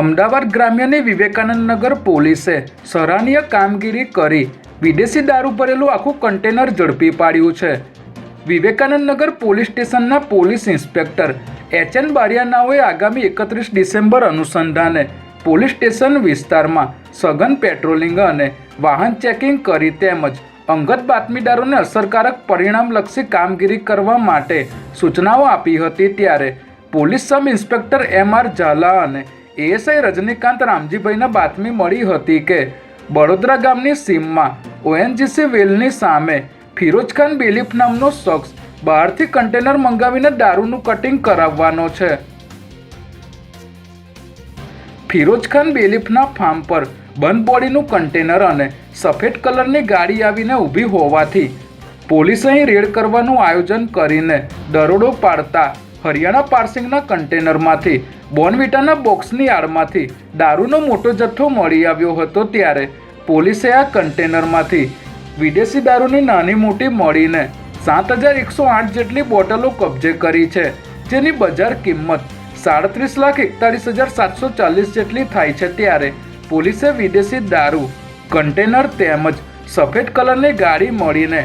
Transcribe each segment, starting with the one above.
અમદાવાદ ગ્રામ્યની વિવેકાનંદ નગર પોલીસે સરાહનીય કામગીરી કરી વિદેશી દારૂ ભરેલું આખું કન્ટેનર ઝડપી પાડ્યું છે। વિવેકાનંદ નગર પોલીસ સ્ટેશનના પોલીસ ઇન્સ્પેક્ટર એચ.એન. બારિયાનાઓએ આગામી 31 ડિસેમ્બર અનુસંધાને પોલીસ સ્ટેશન વિસ્તારમાં સઘન પેટ્રોલિંગ અને વાહન ચેકિંગ કરી તેમજ અંગત બાતમીદારોને અસરકારક પરિણામલક્ષી કામગીરી કરવા માટે સૂચનાઓ આપી હતી। ત્યારે પોલીસ સબ ઇન્સ્પેક્ટર એમ.આર. ઝાલા અને એએસઆઈ રજનીકાંત રામજીભાઈને બાતમી મળી હતી કે બડોદરા ગામની સીમમાં ઓએનજીસી વેલની સામે ફિરોઝખાન બેલીફ નામનો શખ્સ બહારથી કન્ટેનર મંગાવીને દારૂનું કટિંગ કરાવવાનો છે। ફિરોઝખાન બેલીફના ફાર્મ પર બંધ બોડીનું કન્ટેનર અને સફેદ કલરની ગાડી આવીને ઊભી હોવાથી પોલીસે અહીં રેડ કરવાનું આયોજન કરીને દરોડો પાડતા હરિયાણા પાર્સિંગના કન્ટેનરમાંથી બોર્નવિટાના બોક્સની આડમાંથી દારૂનો મોટો જથ્થો મળી આવ્યો હતો। ત્યારે પોલીસે આ કન્ટેનરમાંથી વિદેશી દારૂની નાની મોટી મળીને 7,108 જેટલી બોટલો કબજે કરી છે, જેની બજાર કિંમત 37,41,740 જેટલી થાય છે। ત્યારે પોલીસે વિદેશી દારૂ કન્ટેનર તેમજ સફેદ કલરની ગાડી મળીને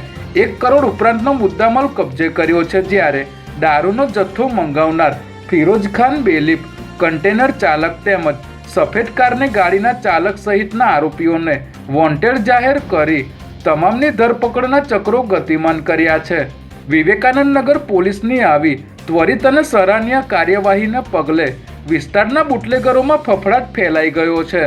1 કરોડ ઉપરાંતનો મુદ્દામાલ કબજે કર્યો છે। જ્યારે દારૂનો જથ્થો મંગાવનાર ફિરોઝખાન બેલીફ, કન્ટેનર ચાલક તેમજ સફેદ કારની ગાડીના ચાલક સહિતના આરોપીઓને વોન્ટેડ જાહેર કરી તમામની ધરપકડના ચક્રો ગતિમાન કર્યા છે। વિવેકાનંદ નગર પોલીસની આવી ત્વરિત અને સરાહનીય કાર્યવાહીને પગલે વિસ્તારના બુટલેગરોમાં ફફડાટ ફેલાઈ ગયો છે।